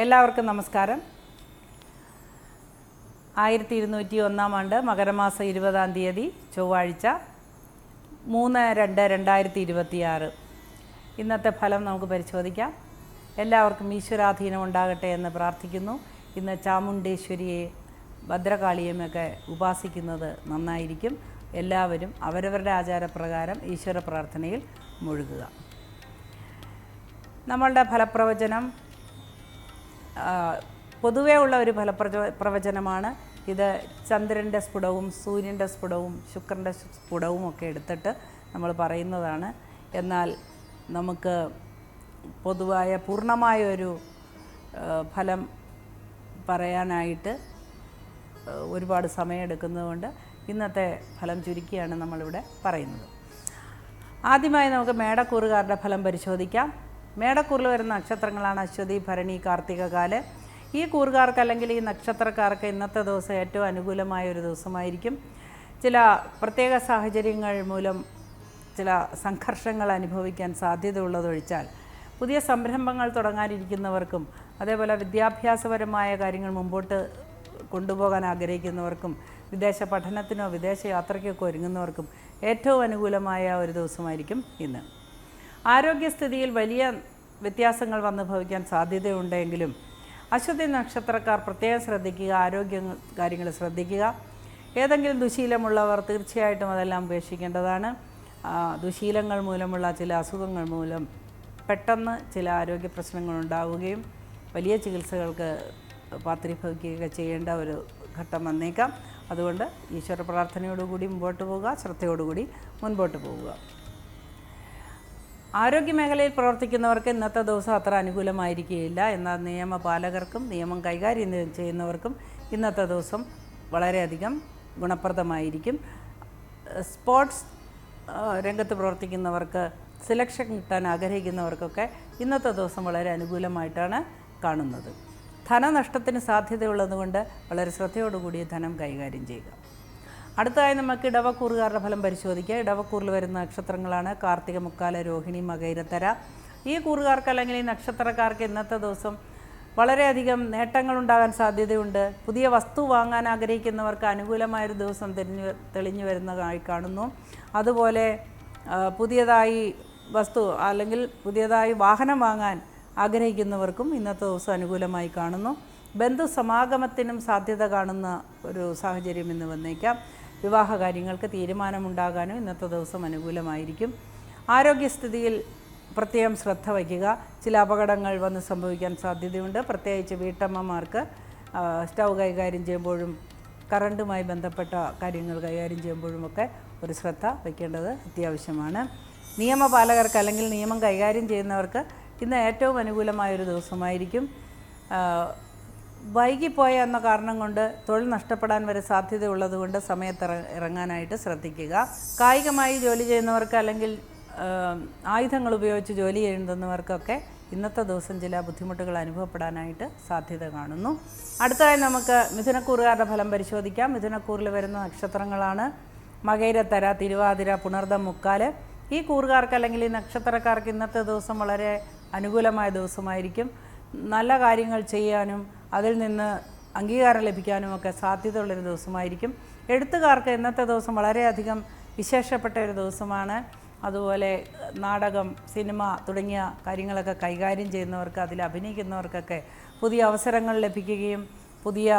എല്ലാവർക്കും നമസ്കാരം. 1201 ആണ്ട് മകരമാസം 20-ാം തീയതി ചൊവ്വാഴ്ച 3/2/2026 ഇന്നത്തെ ഫലം നമുക്ക് പരിശോധിക്കാം. എല്ലാവർക്കും ഈശ്വരാധീനം ഉണ്ടാകട്ടെ എന്ന് പ്രാർത്ഥിക്കുന്നു. ഇന്ന് ചാമുണ്ടേശ്വരിയെ ഭദ്രകാളിയുമൊക്കെ ഉപാസിക്കുന്നത് നന്നായിരിക്കും. എല്ലാവരും അവരവരുടെ ആചാരപ്രകാരം ഈശ്വര പ്രാർത്ഥനയിൽ മുഴുകുക. നമ്മളുടെ ഫലപ്രവചനം പൊതുവേ ഉള്ള ഒരു ഫലപ്രവചനമാണ്. ഇത് ചന്ദ്രൻ്റെ സ്ഫുടവും സൂര്യൻ്റെ സ്ഫുടവും ശുക്രൻ്റെ സ്ഫുടവും ഒക്കെ എടുത്തിട്ട് നമ്മൾ പറയുന്നതാണ്. എന്നാൽ നമുക്ക് പൊതുവായ പൂർണ്ണമായൊരു ഫലം പറയാനായിട്ട് ഒരുപാട് സമയമെടുക്കുന്നതുകൊണ്ട് ഇന്നത്തെ ഫലം ചുരുക്കിയാണ് നമ്മളിവിടെ പറയുന്നത്. ആദ്യമായി നമുക്ക് മേടക്കൂറുകാരുടെ ഫലം പരിശോധിക്കാം. മേടക്കൂറിൽ വരുന്ന നക്ഷത്രങ്ങളാണ് അശ്വതി, ഭരണി, കാർത്തികകാല്. ഈ കൂറുകാർക്ക് അല്ലെങ്കിൽ ഈ നക്ഷത്രക്കാർക്ക് ഇന്നത്തെ ദിവസം ഏറ്റവും അനുകൂലമായ ഒരു ദിവസമായിരിക്കും. ചില പ്രത്യേക സാഹചര്യങ്ങൾ മൂലം ചില സംഘർഷങ്ങൾ അനുഭവിക്കാൻ സാധ്യതയുള്ളതൊഴിച്ചാൽ പുതിയ സംരംഭങ്ങൾ തുടങ്ങാനിരിക്കുന്നവർക്കും അതേപോലെ വിദ്യാഭ്യാസപരമായ കാര്യങ്ങൾ മുമ്പോട്ട് കൊണ്ടുപോകാൻ ആഗ്രഹിക്കുന്നവർക്കും വിദേശ പഠനത്തിനോ വിദേശ യാത്രയ്ക്കൊക്കെ ഒരുങ്ങുന്നവർക്കും ഏറ്റവും അനുകൂലമായ ഒരു ദിവസമായിരിക്കും ഇന്ന്. ആരോഗ്യസ്ഥിതിയിൽ വലിയ വ്യത്യാസങ്ങൾ വന്നു ഭവിക്കാൻ സാധ്യതയുണ്ടെങ്കിലും അശ്വതി നക്ഷത്രക്കാർ പ്രത്യേകം ശ്രദ്ധിക്കുക, ആരോഗ്യ കാര്യങ്ങൾ ശ്രദ്ധിക്കുക. ഏതെങ്കിലും ദുശീലമുള്ളവർ തീർച്ചയായിട്ടും അതെല്ലാം ഉപേക്ഷിക്കേണ്ടതാണ്. ദുശീലങ്ങൾ മൂലമുള്ള ചില അസുഖങ്ങൾ മൂലം പെട്ടെന്ന് ചില ആരോഗ്യ പ്രശ്നങ്ങൾ ഉണ്ടാവുകയും വലിയ ചികിത്സകൾക്ക് പാത്രീഭവിക്കുകയൊക്കെ ചെയ്യേണ്ട ഒരു ഘട്ടം വന്നേക്കാം. അതുകൊണ്ട് ഈശ്വര പ്രാർത്ഥനയോടുകൂടി മുമ്പോട്ട് പോവുക, ശ്രദ്ധയോടുകൂടി മുൻപോട്ട് പോവുക. ആരോഗ്യമേഖലയിൽ പ്രവർത്തിക്കുന്നവർക്ക് ഇന്നത്തെ ദിവസം അത്ര അനുകൂലമായിരിക്കുകയില്ല. എന്നാൽ നിയമപാലകർക്കും നിയമം കൈകാര്യം ചെയ്യുന്നവർക്കും ഇന്നത്തെ ദിവസം വളരെയധികം ഗുണപ്രദമായിരിക്കും. സ്പോർട്സ് രംഗത്ത് പ്രവർത്തിക്കുന്നവർക്ക്, സെലക്ഷൻ കിട്ടാൻ ആഗ്രഹിക്കുന്നവർക്കൊക്കെ ഇന്നത്തെ ദിവസം വളരെ അനുകൂലമായിട്ടാണ് കാണുന്നത്. ധനനഷ്ടത്തിന് സാധ്യതയുള്ളതുകൊണ്ട് വളരെ ശ്രദ്ധയോടുകൂടി ധനം കൈകാര്യം ചെയ്യുക. അടുത്തതായി നമുക്ക് ഇടവക്കൂറുകാരുടെ ഫലം പരിശോധിക്കുക. ഇടവക്കൂറിൽ വരുന്ന നക്ഷത്രങ്ങളാണ് കാർത്തിക, മുക്കാല, രോഹിണി, മകയിരത്തര. ഈ കൂറുകാർക്ക് അല്ലെങ്കിൽ ഈ നക്ഷത്രക്കാർക്ക് ഇന്നത്തെ ദിവസം വളരെയധികം നേട്ടങ്ങളുണ്ടാകാൻ സാധ്യതയുണ്ട്. പുതിയ വസ്തു വാങ്ങാൻ ആഗ്രഹിക്കുന്നവർക്ക് അനുകൂലമായൊരു ദിവസം തെളിഞ്ഞു വരുന്നതായി കാണുന്നു. അതുപോലെ പുതിയതായി വസ്തു അല്ലെങ്കിൽ പുതിയതായി വാഹനം വാങ്ങാൻ ആഗ്രഹിക്കുന്നവർക്കും ഇന്നത്തെ ദിവസം അനുകൂലമായി കാണുന്നു. ബന്ധു സമാഗമത്തിനും സാധ്യത കാണുന്ന ഒരു സാഹചര്യം ഇന്ന് വന്നേക്കാം. വിവാഹ കാര്യങ്ങൾക്ക് തീരുമാനമുണ്ടാകാനും ഇന്നത്തെ ദിവസം അനുകൂലമായിരിക്കും. ആരോഗ്യസ്ഥിതിയിൽ പ്രത്യേകം ശ്രദ്ധ വയ്ക്കുക. ചില അപകടങ്ങൾ വന്ന് സംഭവിക്കാൻ സാധ്യതയുണ്ട്. പ്രത്യേകിച്ച് വീട്ടമ്മമാർക്ക് സ്റ്റൗ കൈകാര്യം ചെയ്യുമ്പോഴും കറണ്ടുമായി ബന്ധപ്പെട്ട കാര്യങ്ങൾ കൈകാര്യം ചെയ്യുമ്പോഴുമൊക്കെ ഒരു ശ്രദ്ധ വയ്ക്കേണ്ടത് അത്യാവശ്യമാണ്. നിയമപാലകർക്ക് അല്ലെങ്കിൽ നിയമം കൈകാര്യം ചെയ്യുന്നവർക്ക് ഇന്ന് ഏറ്റവും അനുകൂലമായൊരു ദിവസമായിരിക്കും. വൈകിപ്പോയ എന്ന കാരണം കൊണ്ട് തൊഴിൽ നഷ്ടപ്പെടാൻ വരെ സാധ്യതയുള്ളതുകൊണ്ട് സമയത്ത് ഇറങ്ങാനായിട്ട് ശ്രദ്ധിക്കുക. കായികമായി ജോലി ചെയ്യുന്നവർക്ക് അല്ലെങ്കിൽ ആയുധങ്ങൾ ഉപയോഗിച്ച് ജോലി ചെയ്യുന്നവർക്കൊക്കെ ഇന്നത്തെ ദിവസം ചില ബുദ്ധിമുട്ടുകൾ അനുഭവപ്പെടാനായിട്ട് സാധ്യത കാണുന്നു. അടുത്തതായി നമുക്ക് മിഥുനക്കൂറുകാരുടെ ഫലം പരിശോധിക്കാം. മിഥുനക്കൂറിൽ വരുന്ന നക്ഷത്രങ്ങളാണ് മകയിരത്തര, തിരുവാതിര, പുണർദം, മുക്കാല്. ഈ കൂറുകാർക്ക് അല്ലെങ്കിൽ ഈ നക്ഷത്രക്കാർക്ക് ഇന്നത്തെ ദിവസം വളരെ അനുകൂലമായ ദിവസമായിരിക്കും. നല്ല കാര്യങ്ങൾ ചെയ്യാനും അതിൽ നിന്ന് അംഗീകാരം ലഭിക്കാനുമൊക്കെ സാധ്യതയുള്ളൊരു ദിവസമായിരിക്കും. എഴുത്തുകാർക്ക് ഇന്നത്തെ ദിവസം വളരെയധികം വിശേഷപ്പെട്ട ഒരു ദിവസമാണ്. അതുപോലെ നാടകം, സിനിമ തുടങ്ങിയ കാര്യങ്ങളൊക്കെ കൈകാര്യം ചെയ്യുന്നവർക്ക്, അതിൽ അഭിനയിക്കുന്നവർക്കൊക്കെ പുതിയ അവസരങ്ങൾ ലഭിക്കുകയും പുതിയ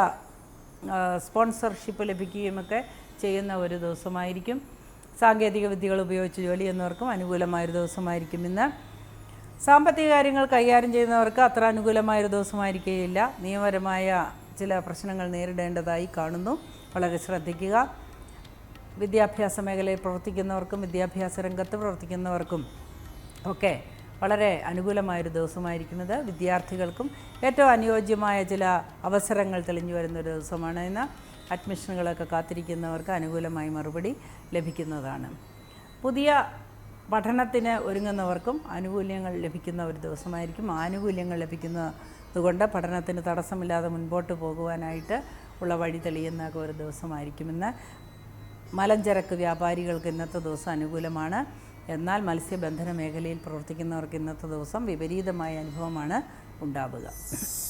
സ്പോൺസർഷിപ്പ് ലഭിക്കുകയുമൊക്കെ ചെയ്യുന്ന ഒരു ദിവസമായിരിക്കും. സാങ്കേതിക വിദ്യകൾ ഉപയോഗിച്ച് ജോലി ചെയ്യുന്നവർക്കും അനുകൂലമായൊരു ദിവസമായിരിക്കും ഇന്ന്. സാമ്പത്തിക കാര്യങ്ങൾ കൈകാര്യം ചെയ്യുന്നവർക്ക് അത്ര അനുകൂലമായൊരു ദിവസമായിരിക്കുകയില്ല. നിയമപരമായ ചില പ്രശ്നങ്ങൾ നേരിടേണ്ടതായി കാണുന്നു. വളരെ ശ്രദ്ധിക്കുക. വിദ്യാഭ്യാസ മേഖലയിൽ പ്രവർത്തിക്കുന്നവർക്കും വിദ്യാഭ്യാസ രംഗത്ത് പ്രവർത്തിക്കുന്നവർക്കും ഒക്കെ വളരെ അനുകൂലമായൊരു ദിവസമായിരിക്കുന്നത്. വിദ്യാർത്ഥികൾക്കും ഏറ്റവും അനുയോജ്യമായ ചില അവസരങ്ങൾ തെളിഞ്ഞു വരുന്നൊരു ദിവസമാണ് ഇന്ന്. അഡ്മിഷനുകളൊക്കെ കാത്തിരിക്കുന്നവർക്ക് അനുകൂലമായി മറുപടി ലഭിക്കുന്നതാണ്. പുതിയ പഠനത്തിന് ഒരുങ്ങുന്നവർക്കും ആനുകൂല്യങ്ങൾ ലഭിക്കുന്ന ഒരു ദിവസമായിരിക്കും. ആനുകൂല്യങ്ങൾ ലഭിക്കുന്നതുകൊണ്ട് പഠനത്തിന് തടസ്സമില്ലാതെ മുൻപോട്ട് പോകുവാനായിട്ട് ഉള്ള വഴി തെളിയുന്ന ഒരു ദിവസമായിരിക്കും ഇന്ന്. മലഞ്ചരക്ക് വ്യാപാരികൾക്ക് ഇന്നത്തെ ദിവസം അനുകൂലമാണ്. എന്നാൽ മത്സ്യബന്ധന മേഖലയിൽ പ്രവർത്തിക്കുന്നവർക്ക് ഇന്നത്തെ ദിവസം വിപരീതമായ അനുഭവമാണ് ഉണ്ടാവുക.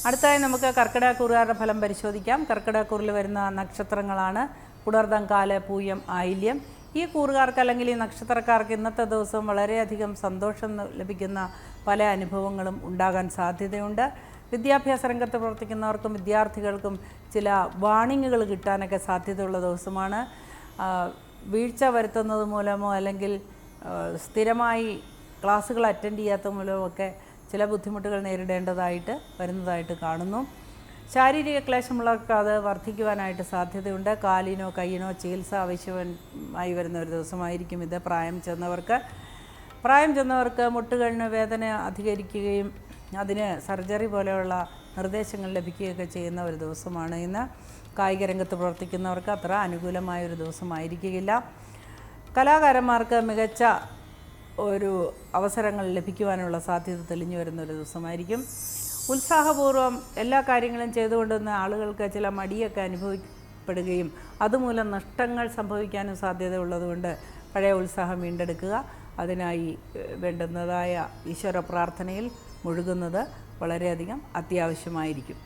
അടുത്തതായി നമുക്ക് കർക്കിടകക്കൂറുകാരുടെ ഫലം പരിശോധിക്കാം. കർക്കിടകക്കൂറിൽ വരുന്ന നക്ഷത്രങ്ങളാണ് പുണർദം, കാല്, പൂയം, ആയില്യം. ഈ കൂറുകാർക്ക് അല്ലെങ്കിൽ ഈ നക്ഷത്രക്കാർക്ക് ഇന്നത്തെ ദിവസം വളരെയധികം സന്തോഷം ലഭിക്കുന്ന പല അനുഭവങ്ങളും ഉണ്ടാകാൻ സാധ്യതയുണ്ട്. വിദ്യാഭ്യാസ രംഗത്ത് പ്രവർത്തിക്കുന്നവർക്കും വിദ്യാർത്ഥികൾക്കും ചില വാണിങ്ങുകൾ കിട്ടാനൊക്കെ സാധ്യതയുള്ള ദിവസമാണ്. വീഴ്ച വരുത്തുന്നത് മൂലമോ അല്ലെങ്കിൽ സ്ഥിരമായി ക്ലാസ്സുകൾ അറ്റൻഡ് ചെയ്യാത്ത മൂലമോ ഒക്കെ ചില ബുദ്ധിമുട്ടുകൾ വരുന്നതായിട്ട് കാണുന്നു. ശാരീരിക ക്ലേശമുള്ളവർക്ക് അത് വർദ്ധിക്കുവാനായിട്ട് സാധ്യതയുണ്ട്. കാലിനോ കയ്യിനോ ചികിത്സ ആവശ്യമായി വരുന്ന ഒരു ദിവസമായിരിക്കും ഇത്. പ്രായം ചെന്നവർക്ക് മുട്ടുകളിന് വേദന അധികരിക്കുകയും അതിന് സർജറി പോലെയുള്ള നിർദ്ദേശങ്ങൾ ലഭിക്കുകയൊക്കെ ചെയ്യുന്ന ഒരു ദിവസമാണ് ഇന്ന്. കായിക രംഗത്ത് പ്രവർത്തിക്കുന്നവർക്ക് അത്ര അനുകൂലമായൊരു ദിവസമായിരിക്കുകയില്ല. കലാകാരന്മാർക്ക് മികച്ച ഒരു അവസരങ്ങൾ ലഭിക്കുവാനുള്ള സാധ്യത തെളിഞ്ഞു വരുന്ന ഒരു ദിവസമായിരിക്കും. ഉത്സാഹപൂർവ്വം എല്ലാ കാര്യങ്ങളും ചെയ്തുകൊണ്ടുവന്ന ആളുകൾക്ക് ചില മടിയൊക്കെ അനുഭവപ്പെടുകയും അതുമൂലം നഷ്ടങ്ങൾ സംഭവിക്കാനും സാധ്യതയുള്ളതുകൊണ്ട് പഴയ ഉത്സാഹം വീണ്ടെടുക്കുക. അതിനായി വേണ്ടുന്നതായ ഈശ്വര പ്രാർത്ഥനയിൽ മുഴുകുന്നത് വളരെയധികം അത്യാവശ്യമായിരിക്കും.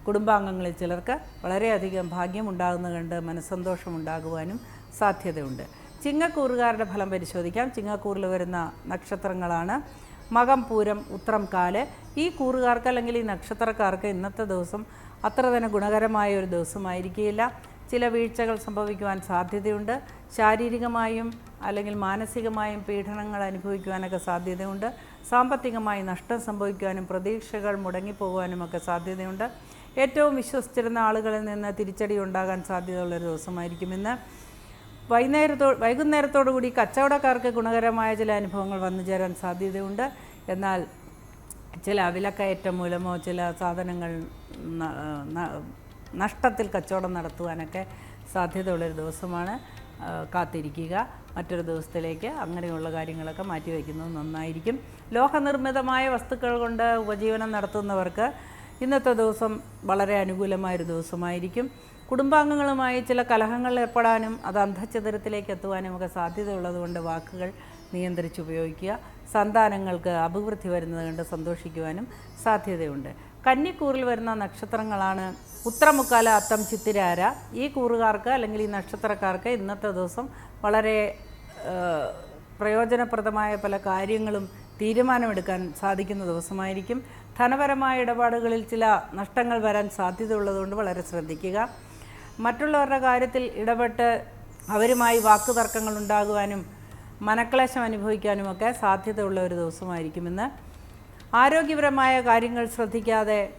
കുടുംബാംഗങ്ങളിൽ ചിലർക്ക് വളരെയധികം ഭാഗ്യമുണ്ടാകുന്നത് കണ്ട് മനസ്സന്തോഷമുണ്ടാകുവാനും സാധ്യതയുണ്ട്. ചിങ്ങക്കൂറുകാരുടെ ഫലം പരിശോധിക്കാം. ചിങ്ങക്കൂറിൽ വരുന്ന നക്ഷത്രങ്ങളാണ് മകം, പൂരം, ഉത്രം, കാല്. ഈ കൂറുകാർക്ക് അല്ലെങ്കിൽ ഈ നക്ഷത്രക്കാർക്ക് ഇന്നത്തെ ദിവസം അത്ര തന്നെ ഗുണകരമായ ഒരു ദിവസമായിരിക്കുകയില്ല. ചില വീഴ്ചകൾ സംഭവിക്കുവാൻ സാധ്യതയുണ്ട്. ശാരീരികമായും അല്ലെങ്കിൽ മാനസികമായും പീഡനങ്ങൾ അനുഭവിക്കുവാനൊക്കെ സാധ്യതയുണ്ട്. സാമ്പത്തികമായി നഷ്ടം സംഭവിക്കുവാനും പ്രതീക്ഷകൾ മുടങ്ങിപ്പോകുവാനുമൊക്കെ സാധ്യതയുണ്ട്. ഏറ്റവും വിശ്വസിച്ചിരുന്ന ആളുകളിൽ നിന്ന് തിരിച്ചടി ഉണ്ടാകാൻ സാധ്യതയുള്ളൊരു ദിവസമായിരിക്കും ഇന്ന്. വൈകുന്നേരത്തോടു കൂടി കച്ചവടക്കാർക്ക് ഗുണകരമായ ചില അനുഭവങ്ങൾ വന്നു ചേരാൻ സാധ്യതയുണ്ട്. എന്നാൽ ചില വിലക്കയറ്റം മൂലമോ ചില സാധനങ്ങൾ നഷ്ടത്തിൽ കച്ചവടം നടത്തുവാനൊക്കെ സാധ്യതയുള്ളൊരു ദിവസമാണ്. കാത്തിരിക്കുക. മറ്റൊരു ദിവസത്തിലേക്ക് അങ്ങനെയുള്ള കാര്യങ്ങളൊക്കെ മാറ്റിവെക്കുന്നത് നന്നായിരിക്കും. ലോഹനിർമ്മിതമായ വസ്തുക്കൾ കൊണ്ട് ഉപജീവനം നടത്തുന്നവർക്ക് ഇന്നത്തെ ദിവസം വളരെ അനുകൂലമായൊരു ദിവസമായിരിക്കും. കുടുംബാംഗങ്ങളുമായി ചില കലഹങ്ങളിൽ ഏർപ്പെടാനും അത് അന്ധചിതരത്തിലേക്ക് എത്തുവാനും ഒക്കെ സാധ്യതയുള്ളതുകൊണ്ട് വാക്കുകൾ നിയന്ത്രിച്ചുപയോഗിക്കുക. സന്താനങ്ങൾക്ക് അഭിവൃദ്ധി വരുന്നത് കണ്ട് സന്തോഷിക്കുവാനും സാധ്യതയുണ്ട്. കന്നിക്കൂറിൽ വരുന്ന നക്ഷത്രങ്ങളാണ് ഉത്രമുക്കാല, അത്തം, ചിത്തിരാര. ഈ കൂറുകാർക്ക് അല്ലെങ്കിൽ ഈ നക്ഷത്രക്കാർക്ക് ഇന്നത്തെ ദിവസം വളരെ പ്രയോജനപ്രദമായ പല കാര്യങ്ങളും തീരുമാനമെടുക്കാൻ സാധിക്കുന്ന ദിവസമായിരിക്കും. ധനപരമായ ഇടപാടുകളിൽ ചില നഷ്ടങ്ങൾ വരാൻ സാധ്യതയുള്ളതുകൊണ്ട് വളരെ ശ്രദ്ധിക്കുക. മറ്റുള്ളവരുടെ കാര്യത്തിൽ ഇടപെട്ട് അവരുമായി വാക്കുതർക്കങ്ങൾ ഉണ്ടാകുവാനും മനക്ലേശം അനുഭവിക്കാനുമൊക്കെ സാധ്യതയുള്ള ഒരു ദിവസമായിരിക്കുമെന്ന്. ആരോഗ്യപരമായ കാര്യങ്ങൾ ശ്രദ്ധിക്കാതെ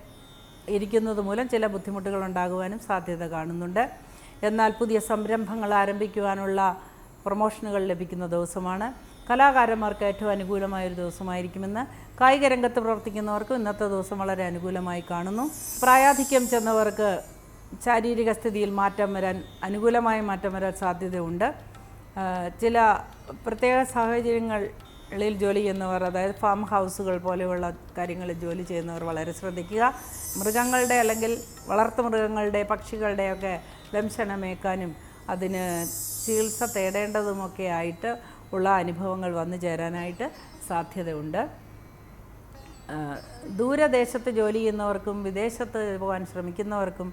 ഇരിക്കുന്നത് മൂലം ചില ബുദ്ധിമുട്ടുകൾ ഉണ്ടാകുവാനും സാധ്യത കാണുന്നുണ്ട്. എന്നാൽ പുതിയ സംരംഭങ്ങൾ ആരംഭിക്കുവാനുള്ള പ്രൊമോഷനുകൾ ലഭിക്കുന്ന ദിവസമാണ്. കലാകാരന്മാർക്ക് ഏറ്റവും അനുകൂലമായൊരു ദിവസമായിരിക്കുമെന്ന്. കായിക രംഗത്ത് പ്രവർത്തിക്കുന്നവർക്കും ഇന്നത്തെ ദിവസം വളരെ അനുകൂലമായി കാണുന്നു. പ്രായാധിക്യം ചെന്നവർക്ക് ശാരീരിക സ്ഥിതിയിൽ അനുകൂലമായ മാറ്റം വരാൻ സാധ്യതയുണ്ട്. ചില പ്രത്യേക സാഹചര്യങ്ങളിൽ ജോലി ചെയ്യുന്നവർ, അതായത് ഫാം ഹൗസുകൾ പോലെയുള്ള കാര്യങ്ങളിൽ ജോലി ചെയ്യുന്നവർ വളരെ ശ്രദ്ധിക്കുക. മൃഗങ്ങളുടെ അല്ലെങ്കിൽ വളർത്തുമൃഗങ്ങളുടെ പക്ഷികളുടെയൊക്കെ ദംശനമേക്കാനും അതിന് ചികിത്സ തേടേണ്ടതുമൊക്കെ ആയിട്ട് ഉള്ള അനുഭവങ്ങൾ വന്നു ചേരാനായിട്ട് സാധ്യതയുണ്ട്. ദൂരദേശത്ത് ജോലി ചെയ്യുന്നവർക്കും വിദേശത്ത് പോകാൻ ശ്രമിക്കുന്നവർക്കും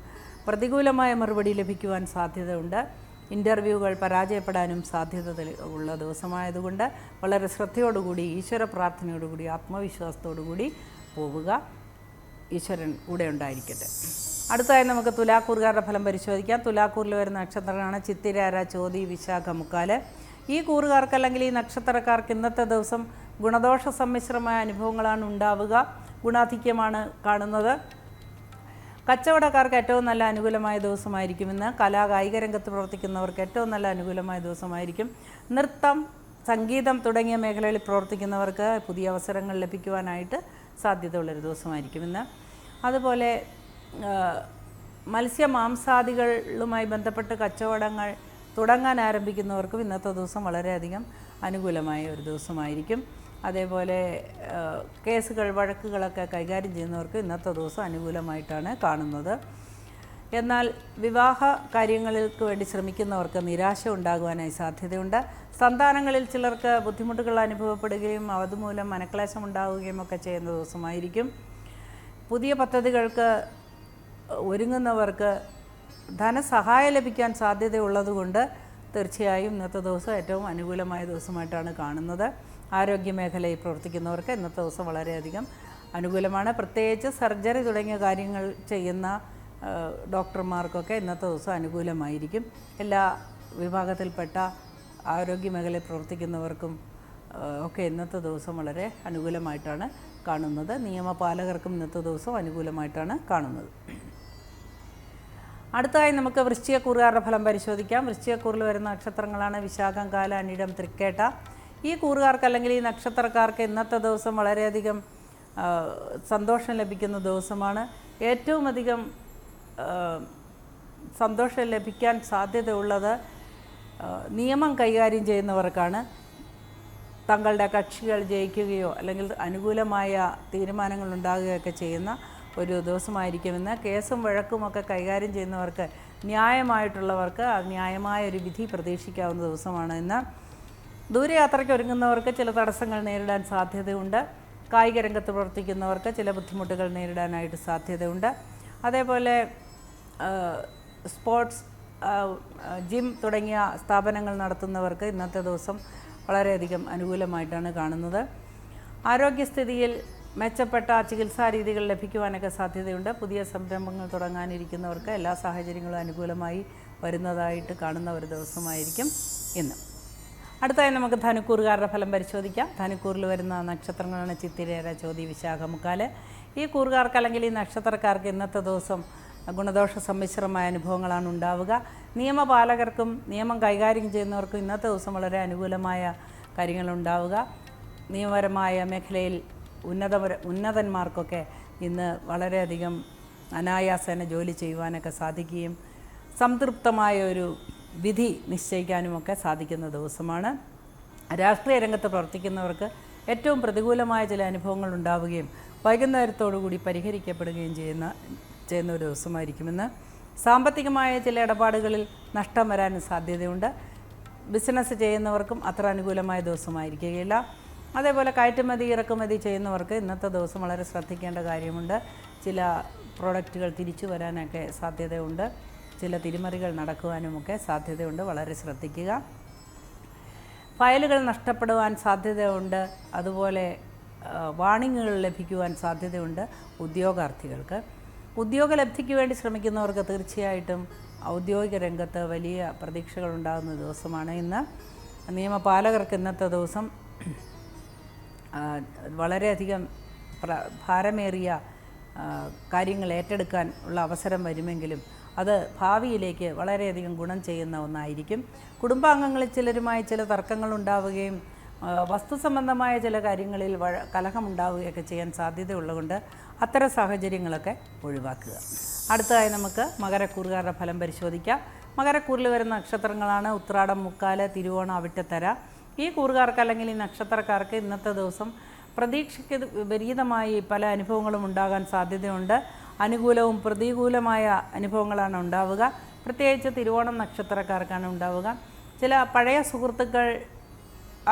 പ്രതികൂലമായ മറുപടി ലഭിക്കുവാൻ സാധ്യതയുണ്ട്. ഇൻ്റർവ്യൂകൾ പരാജയപ്പെടാനും സാധ്യത ഉള്ള ദിവസമായതുകൊണ്ട് വളരെ ശ്രദ്ധയോടുകൂടി ഈശ്വര പ്രാർത്ഥനയോടുകൂടി ആത്മവിശ്വാസത്തോടുകൂടി പോവുക. ഈശ്വരൻ കൂടെ ഉണ്ടായിരിക്കട്ടെ. അടുത്തതായി നമുക്ക് തുലാക്കൂറുകാരുടെ ഫലം പരിശോധിക്കാം. തുലാക്കൂറിൽ വരുന്ന നക്ഷത്രങ്ങളാണ് ചിത്തിരാര, ചോതി, വിശാഖ, മുക്കാല്. ഈ കൂറുകാർക്ക് അല്ലെങ്കിൽ ഈ നക്ഷത്രക്കാർക്ക് ഇന്നത്തെ ദിവസം ഗുണദോഷ സമ്മിശ്രമായ അനുഭവങ്ങളാണ് ഉണ്ടാവുക. ഗുണാധിക്യമാണ് കാണുന്നത്. കച്ചവടക്കാർക്ക് ഏറ്റവും നല്ല അനുകൂലമായ ദിവസമായിരിക്കുമെന്ന്. കായിക രംഗത്ത് പ്രവർത്തിക്കുന്നവർക്ക് ഏറ്റവും നല്ല അനുകൂലമായ ദിവസമായിരിക്കും. നൃത്തം, സംഗീതം തുടങ്ങിയ മേഖലകളിൽ പ്രവർത്തിക്കുന്നവർക്ക് പുതിയ അവസരങ്ങൾ ലഭിക്കുവാനായിട്ട് സാധ്യതയുള്ളൊരു ദിവസമായിരിക്കുമെന്ന്. അതുപോലെ മാംസാദികളുമായി ബന്ധപ്പെട്ട് കച്ചവടങ്ങൾ തുടങ്ങാൻ ആരംഭിക്കുന്നവർക്കും ഇന്നത്തെ ദിവസം വളരെയധികം അനുകൂലമായ ഒരു ദിവസമായിരിക്കും. അതേപോലെ കേസുകൾ, വഴക്കുകളൊക്കെ കൈകാര്യം ചെയ്യുന്നവർക്ക് ഇന്നത്തെ ദിവസം അനുകൂലമായിട്ടാണ് കാണുന്നത്. എന്നാൽ വിവാഹ കാര്യങ്ങൾക്ക് വേണ്ടി ശ്രമിക്കുന്നവർക്ക് നിരാശ ഉണ്ടാകുവാനായി സാധ്യതയുണ്ട്. സന്താനങ്ങളിൽ ചിലർക്ക് ബുദ്ധിമുട്ടുകൾ അനുഭവപ്പെടുകയും അതുമൂലം മനക്ലേശം ഉണ്ടാവുകയും ഒക്കെ ചെയ്യുന്ന ദിവസമായിരിക്കും. പുതിയ പദ്ധതികൾക്ക് ഒരുങ്ങുന്നവർക്ക് ധനസഹായം ലഭിക്കാൻ സാധ്യതയുള്ളതുകൊണ്ട് തീർച്ചയായും ഇന്നത്തെ ദിവസം ഏറ്റവും അനുകൂലമായ ദിവസമായിട്ടാണ് കാണുന്നത്. ആരോഗ്യമേഖലയിൽ പ്രവർത്തിക്കുന്നവർക്ക് ഇന്നത്തെ ദിവസം വളരെയധികം അനുകൂലമാണ്. പ്രത്യേകിച്ച് സർജറി തുടങ്ങിയ കാര്യങ്ങൾ ചെയ്യുന്ന ഡോക്ടർമാർക്കൊക്കെ ഇന്നത്തെ ദിവസം അനുകൂലമായിരിക്കും. എല്ലാ വിഭാഗത്തിൽപ്പെട്ട ആരോഗ്യമേഖലയിൽ പ്രവർത്തിക്കുന്നവർക്കും ഒക്കെ ഇന്നത്തെ ദിവസം വളരെ അനുകൂലമായിട്ടാണ് കാണുന്നത്. നിയമപാലകർക്കും ഇന്നത്തെ ദിവസം അനുകൂലമായിട്ടാണ് കാണുന്നത്. അടുത്തതായി നമുക്ക് വൃശ്ചികക്കൂറുകാരുടെ ഫലം പരിശോധിക്കാം. വൃശ്ചികക്കൂറിൽ വരുന്ന നക്ഷത്രങ്ങളാണ് വിശാഖം, കാല, അനിഴം, തൃക്കേട്ട. ഈ കൂറുകാർക്ക് അല്ലെങ്കിൽ ഈ നക്ഷത്രക്കാർക്ക് ഇന്നത്തെ ദിവസം വളരെയധികം സന്തോഷം ലഭിക്കുന്ന ദിവസമാണ്. ഏറ്റവും അധികം സന്തോഷം ലഭിക്കാൻ സാധ്യതയുള്ളത് നിയമം കൈകാര്യം ചെയ്യുന്നവർക്കാണ്. തങ്ങളുടെ കക്ഷികൾ ജയിക്കുകയോ അല്ലെങ്കിൽ അനുകൂലമായ തീരുമാനങ്ങൾ ഉണ്ടാകുകയൊക്കെ ചെയ്യുന്ന ഒരു ദിവസമായിരിക്കുമെന്ന്. കേസും വഴക്കുമൊക്കെ കൈകാര്യം ചെയ്യുന്നവർക്ക്, ന്യായമായിട്ടുള്ളവർക്ക് ന്യായമായ ഒരു വിധി പ്രതീക്ഷിക്കാവുന്ന ദിവസമാണ് ഇന്ന്. ദൂരയാത്രയ്ക്ക് ഒരുങ്ങുന്നവർക്ക് ചില തടസ്സങ്ങൾ നേരിടാൻ സാധ്യതയുണ്ട്. കായിക രംഗത്ത് പ്രവർത്തിക്കുന്നവർക്ക് ചില ബുദ്ധിമുട്ടുകൾ നേരിടാനായിട്ട് സാധ്യതയുണ്ട്. അതേപോലെ സ്പോർട്സ്, ജിം തുടങ്ങിയ സ്ഥാപനങ്ങൾ നടത്തുന്നവർക്ക് ഇന്നത്തെ ദിവസം വളരെയധികം അനുകൂലമായിട്ടാണ് കാണുന്നത്. ആരോഗ്യസ്ഥിതിയിൽ മെച്ചപ്പെട്ട ചികിത്സാ രീതികൾ ലഭിക്കുവാനൊക്കെ സാധ്യതയുണ്ട്. പുതിയ സംരംഭങ്ങൾ തുടങ്ങാനിരിക്കുന്നവർക്ക് എല്ലാ സാഹചര്യങ്ങളും അനുകൂലമായി വരുന്നതായിട്ട് കാണുന്ന ഒരു ദിവസമായിരിക്കും ഇന്ന്. അടുത്തായി നമുക്ക് ധനുക്കൂറുകാരുടെ ഫലം പരിശോധിക്കാം. ധനുക്കൂറിൽ വരുന്ന നക്ഷത്രങ്ങളാണ് ചിത്തിരേര, ചോതി, വിശാഖം, മുക്കാല്. ഈ കൂറുകാർക്ക് അല്ലെങ്കിൽ ഈ നക്ഷത്രക്കാർക്ക് ഇന്നത്തെ ദിവസം ഗുണദോഷ സമ്മിശ്രമായ അനുഭവങ്ങളാണ് ഉണ്ടാവുക. നിയമപാലകർക്കും നിയമം കൈകാര്യം ചെയ്യുന്നവർക്കും ഇന്നത്തെ ദിവസം വളരെ അനുകൂലമായ കാര്യങ്ങളുണ്ടാവുക. നിയമപരമായ മേഖലയിൽ ഉന്നതന്മാർക്കൊക്കെ ഇന്ന് വളരെയധികം അനായാസേന ജോലി ചെയ്യുവാനൊക്കെ സാധിക്കുകയും സംതൃപ്തമായ ഒരു വിധി നിശ്ചയിക്കാനുമൊക്കെ സാധിക്കുന്ന ദിവസമാണ്. രാഷ്ട്രീയ രംഗത്ത് പ്രവർത്തിക്കുന്നവർക്ക് ഏറ്റവും പ്രതികൂലമായ ചില അനുഭവങ്ങൾ ഉണ്ടാവുകയും വൈകുന്നേരത്തോടുകൂടി പരിഹരിക്കപ്പെടുകയും ചെയ്യുന്ന ഒരു ദിവസമായിരിക്കുമെന്ന്. സാമ്പത്തികമായ ചില ഇടപാടുകളിൽ നഷ്ടം വരാനും സാധ്യതയുണ്ട്. ബിസിനസ് ചെയ്യുന്നവർക്കും അത്ര അനുകൂലമായ ദിവസമായിരിക്കുകയില്ല. അതേപോലെ കയറ്റുമതി ഇറക്കുമതി ചെയ്യുന്നവർക്ക് ഇന്നത്തെ ദിവസം വളരെ ശ്രദ്ധിക്കേണ്ട കാര്യമുണ്ട്. ചില പ്രോഡക്റ്റുകൾ തിരിച്ചു വരാനൊക്കെ സാധ്യതയുണ്ട്. ചില തിരിമറികൾ നടക്കുവാനുമൊക്കെ സാധ്യതയുണ്ട്. വളരെ ശ്രദ്ധിക്കുക. ഫയലുകൾ നഷ്ടപ്പെടുവാൻ സാധ്യതയുണ്ട്. അതുപോലെ വാണിങ്ങുകൾ ലഭിക്കുവാൻ സാധ്യതയുണ്ട്. ഉദ്യോഗാർത്ഥികൾക്ക് ഉദ്യോഗലബ്ധിക്ക് വേണ്ടി ശ്രമിക്കുന്നവർക്ക് തീർച്ചയായിട്ടും ഔദ്യോഗിക രംഗത്ത് വലിയ പ്രതീക്ഷകളുണ്ടാകുന്ന ദിവസമാണ് ഇന്ന്. നിയമപാലകർക്ക് ഇന്നത്തെ ദിവസം വളരെയധികം ഭാരമേറിയ കാര്യങ്ങൾ ഏറ്റെടുക്കാൻ ഉള്ള അവസരം വരുമെങ്കിലും അത് ഭാവിയിലേക്ക് വളരെയധികം ഗുണം ചെയ്യുന്ന ഒന്നായിരിക്കും. കുടുംബാംഗങ്ങളിൽ ചിലരുമായി ചില തർക്കങ്ങൾ ഉണ്ടാവുകയും വസ്തു സംബന്ധമായ ചില കാര്യങ്ങളിൽ കലഹമുണ്ടാവുകയൊക്കെ ചെയ്യാൻ സാധ്യതയുള്ളതുകൊണ്ട് അത്തരം സാഹചര്യങ്ങളൊക്കെ ഒഴിവാക്കുക. അടുത്തതായി നമുക്ക് മകരക്കൂറുകാരുടെ ഫലം പരിശോധിക്കാം. മകരക്കൂറിൽ വരുന്ന നക്ഷത്രങ്ങളാണ് ഉത്രാടം, മുക്കാല്, തിരുവോണം, അവിട്ടത്തര. ഈ കൂറുകാർക്ക് അല്ലെങ്കിൽ ഈ നക്ഷത്രക്കാർക്ക് ഇന്നത്തെ ദിവസം പ്രതീക്ഷയ്ക്ക് വിപരീതമായി പല അനുഭവങ്ങളും ഉണ്ടാകാൻ സാധ്യതയുണ്ട്. അനുകൂലവും പ്രതികൂലമായ അനുഭവങ്ങളാണ് ഉണ്ടാവുക. പ്രത്യേകിച്ച് തിരുവോണം നക്ഷത്രക്കാർക്കാണ് ഉണ്ടാവുക. ചില പഴയ സുഹൃത്തുക്കൾ,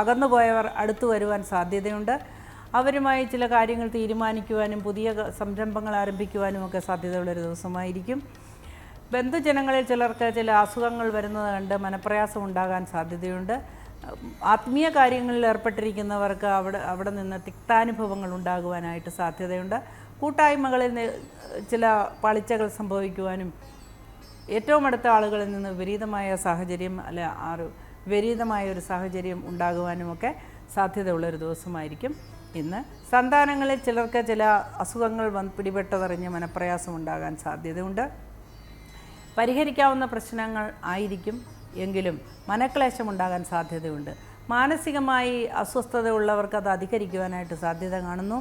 അകന്നുപോയവർ അടുത്തു വരുവാൻ സാധ്യതയുണ്ട്. അവരുമായി ചില കാര്യങ്ങൾ തീരുമാനിക്കുവാനും പുതിയ സംരംഭങ്ങൾ ആരംഭിക്കുവാനും ഒക്കെ സാധ്യതയുള്ളൊരു ദിവസമായിരിക്കും. ബന്ധുജനങ്ങളിൽ ചിലർക്ക് ചില അസുഖങ്ങൾ വരുന്നത് കണ്ട് മനപ്രയാസം ഉണ്ടാകാൻ സാധ്യതയുണ്ട്. ആത്മീയ കാര്യങ്ങളിൽ ഏർപ്പെട്ടിരിക്കുന്നവർക്ക് അവിടെ നിന്ന് തിക്താനുഭവങ്ങൾ ഉണ്ടാകുവാനായിട്ട് സാധ്യതയുണ്ട്. കൂട്ടായ്മകളിൽ ചില പാളിച്ചകൾ സംഭവിക്കുവാനും ഏറ്റവും അടുത്ത ആളുകളിൽ നിന്ന് വിപരീതമായ സാഹചര്യം വിപരീതമായ ഒരു സാഹചര്യം ഉണ്ടാകുവാനുമൊക്കെ സാധ്യതയുള്ളൊരു ദിവസമായിരിക്കും ഇന്ന്. സന്താനങ്ങളിൽ ചിലർക്ക് ചില അസുഖങ്ങൾ പിടിപെട്ടതറിഞ്ഞ് മനപ്രയാസം ഉണ്ടാകാൻ സാധ്യതയുണ്ട്. പരിഹരിക്കാവുന്ന പ്രശ്നങ്ങൾ ആയിരിക്കും എങ്കിലും മനക്ലേശമുണ്ടാകാൻ സാധ്യതയുണ്ട്. മാനസികമായി അസ്വസ്ഥതയുള്ളവർക്ക് അത് അധികരിക്കുവാനായിട്ട് സാധ്യത കാണുന്നു.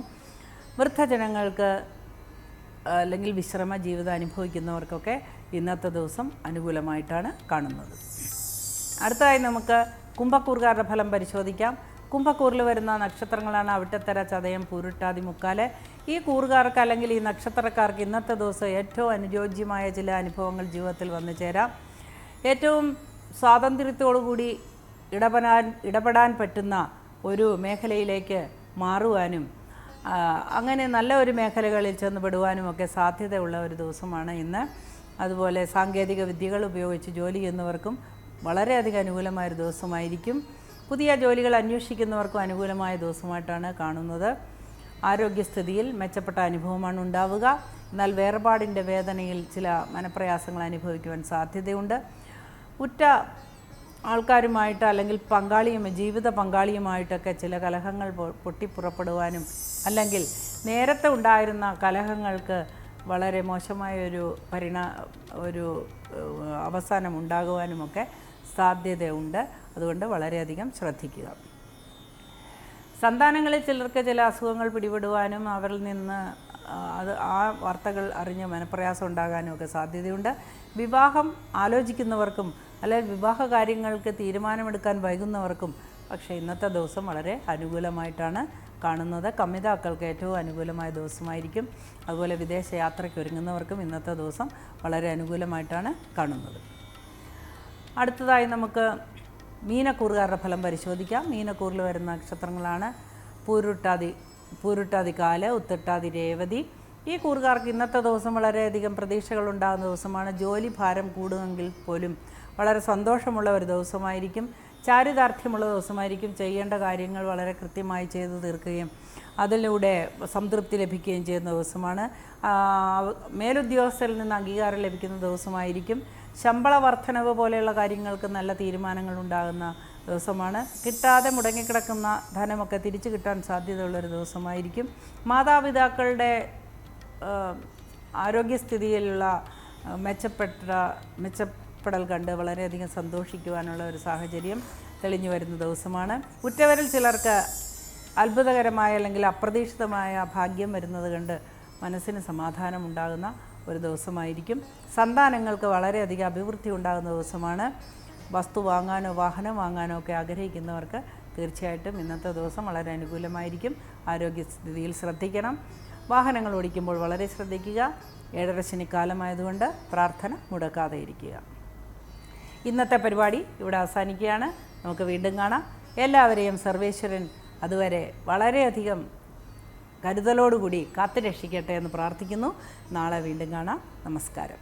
വൃദ്ധജനങ്ങൾക്ക് അല്ലെങ്കിൽ വിശ്രമ ജീവിതം അനുഭവിക്കുന്നവർക്കൊക്കെ ഇന്നത്തെ ദിവസം അനുകൂലമായിട്ടാണ് കാണുന്നത്. അടുത്തതായി നമുക്ക് കുംഭക്കൂറുകാരുടെ ഫലം പരിശോധിക്കാം. കുംഭക്കൂറിൽ വരുന്ന നക്ഷത്രങ്ങളാണ് അവിട്ടത്തര, ചതയം, പൂരുട്ടാതി, മുക്കാല്. ഈ കൂറുകാർക്ക് അല്ലെങ്കിൽ ഈ നക്ഷത്രക്കാർക്ക് ഇന്നത്തെ ദിവസം ഏറ്റവും അനുയോജ്യമായ ചില അനുഭവങ്ങൾ ജീവിതത്തിൽ വന്നു ചേരാം. ഏറ്റവും സ്വാതന്ത്ര്യത്തോടുകൂടി ഇടപെടാൻ പറ്റുന്ന ഒരു മേഖലയിലേക്ക് മാറുവാനും അങ്ങനെ നല്ല ഒരു മേഖലകളിൽ ചെന്നുപെടുവാനുമൊക്കെ സാധ്യതയുള്ള ഒരു ദിവസമാണ് ഇന്ന്. അതുപോലെ സാങ്കേതിക വിദ്യകൾ ഉപയോഗിച്ച് ജോലി ചെയ്യുന്നവർക്കും വളരെയധികം അനുകൂലമായൊരു ദിവസമായിരിക്കും. പുതിയ ജോലികൾ അന്വേഷിക്കുന്നവർക്കും അനുകൂലമായ ദിവസമായിട്ടാണ് കാണുന്നത്. ആരോഗ്യസ്ഥിതിയിൽ മെച്ചപ്പെട്ട അനുഭവമാണ് ഉണ്ടാവുക. എന്നാൽ വേർപാടിൻ്റെ വേദനയിൽ ചില മനപ്രയാസങ്ങൾ അനുഭവിക്കുവാൻ സാധ്യതയുണ്ട്. ഉറ്റ ആൾക്കാരുമായിട്ട് അല്ലെങ്കിൽ ജീവിത പങ്കാളിയുമായിട്ടൊക്കെ ചില കലഹങ്ങൾ പൊട്ടിപ്പുറപ്പെടുവാനും അല്ലെങ്കിൽ നേരത്തെ ഉണ്ടായിരുന്ന കലഹങ്ങൾക്ക് വളരെ മോശമായൊരു ഒരു അവസാനം ഉണ്ടാകുവാനുമൊക്കെ സാധ്യതയുണ്ട്. അതുകൊണ്ട് വളരെയധികം ശ്രദ്ധിക്കുക. സന്താനങ്ങളിൽ ചിലർക്ക് ചില അസുഖങ്ങൾ പിടിപെടുവാനും അവരിൽ നിന്ന് ആ വാർത്തകൾ അറിഞ്ഞ് മനപ്രയാസം ഉണ്ടാകാനും ഒക്കെ സാധ്യതയുണ്ട്. വിവാഹം ആലോചിക്കുന്നവർക്കും അല്ലെങ്കിൽ വിവാഹ കാര്യങ്ങൾക്ക് തീരുമാനമെടുക്കാൻ വൈകുന്നവർക്കും പക്ഷേ ഇന്നത്തെ ദിവസം വളരെ അനുകൂലമായിട്ടാണ് കാണുന്നത്. കമ്മിതാക്കൾക്ക് ഏറ്റവും അനുകൂലമായ ദിവസമായിരിക്കും. അതുപോലെ വിദേശ യാത്രയ്ക്ക് ഒരുങ്ങുന്നവർക്കും ഇന്നത്തെ ദിവസം വളരെ അനുകൂലമായിട്ടാണ് കാണുന്നത്. അടുത്തതായി നമുക്ക് മീനക്കൂറുകാരുടെ ഫലം പരിശോധിക്കാം. മീനക്കൂറിൽ വരുന്ന നക്ഷത്രങ്ങളാണ് പൂരുട്ടാതി കാല്, ഉത്രട്ടാതി രേവതി. ഈ കൂറുകാർക്ക് ഇന്നത്തെ ദിവസം വളരെയധികം പ്രതീക്ഷകളുണ്ടാകുന്ന ദിവസമാണ്. ജോലി ഭാരം കൂടുമെങ്കിൽ പോലും വളരെ സന്തോഷമുള്ള ഒരു ദിവസമായിരിക്കും. ചാരിതാർത്ഥ്യമുള്ള ദിവസമായിരിക്കും. ചെയ്യേണ്ട കാര്യങ്ങൾ വളരെ കൃത്യമായി ചെയ്തു തീർക്കുകയും അതിലൂടെ സംതൃപ്തി ലഭിക്കുകയും ചെയ്യുന്ന ദിവസമാണ്. മേലുദ്യോഗസ്ഥരിൽ നിന്ന് അംഗീകാരം ലഭിക്കുന്ന ദിവസമായിരിക്കും. ശമ്പള വർധനവ് പോലെയുള്ള കാര്യങ്ങൾക്ക് നല്ല തീരുമാനങ്ങൾ ഉണ്ടാകുന്ന ദിവസമാണ്. കിട്ടാതെ മുടങ്ങിക്കിടക്കുന്ന ധനമൊക്കെ തിരിച്ചു കിട്ടാൻ സാധ്യതയുള്ളൊരു ദിവസമായിരിക്കും. മാതാപിതാക്കളുടെ ആരോഗ്യസ്ഥിതിയിലുള്ള മെച്ചപ്പെടൽ കണ്ട് വളരെയധികം സന്തോഷിക്കുവാനുള്ള ഒരു സാഹചര്യം തെളിഞ്ഞു വരുന്ന ദിവസമാണ്. ഉറ്റവരിൽ ചിലർക്ക് അത്ഭുതകരമായ അല്ലെങ്കിൽ അപ്രതീക്ഷിതമായ ഭാഗ്യം വരുന്നത് കണ്ട് മനസ്സിന് സമാധാനം ഉണ്ടാകുന്ന ഒരു ദിവസമായിരിക്കും. സന്താനങ്ങൾക്ക് വളരെയധികം അഭിവൃദ്ധി ഉണ്ടാകുന്ന ദിവസമാണ്. വസ്തു വാങ്ങാനോ വാഹനം വാങ്ങാനോ ഒക്കെ ആഗ്രഹിക്കുന്നവർക്ക് തീർച്ചയായിട്ടും ഇന്നത്തെ ദിവസം വളരെ അനുകൂലമായിരിക്കും. ആരോഗ്യസ്ഥിതിയിൽ ശ്രദ്ധിക്കണം. വാഹനങ്ങൾ ഓടിക്കുമ്പോൾ വളരെ ശ്രദ്ധിക്കുക. 7:30 ശനിക്കാലമായതുകൊണ്ട് പ്രാർത്ഥന മുടക്കാതെ ഇരിക്കുക. ഇന്നത്തെ പരിപാടി ഇവിടെ അവസാനിക്കുകയാണ്. നമുക്ക് വീണ്ടും കാണാം. എല്ലാവരെയും സർവേശ്വരൻ അതുവരെ വളരെയധികം കരുതലോടുകൂടി കാത്തുരക്ഷിക്കട്ടെ എന്ന് പ്രാർത്ഥിക്കുന്നു. നാളെ വീണ്ടും കാണാം. നമസ്കാരം.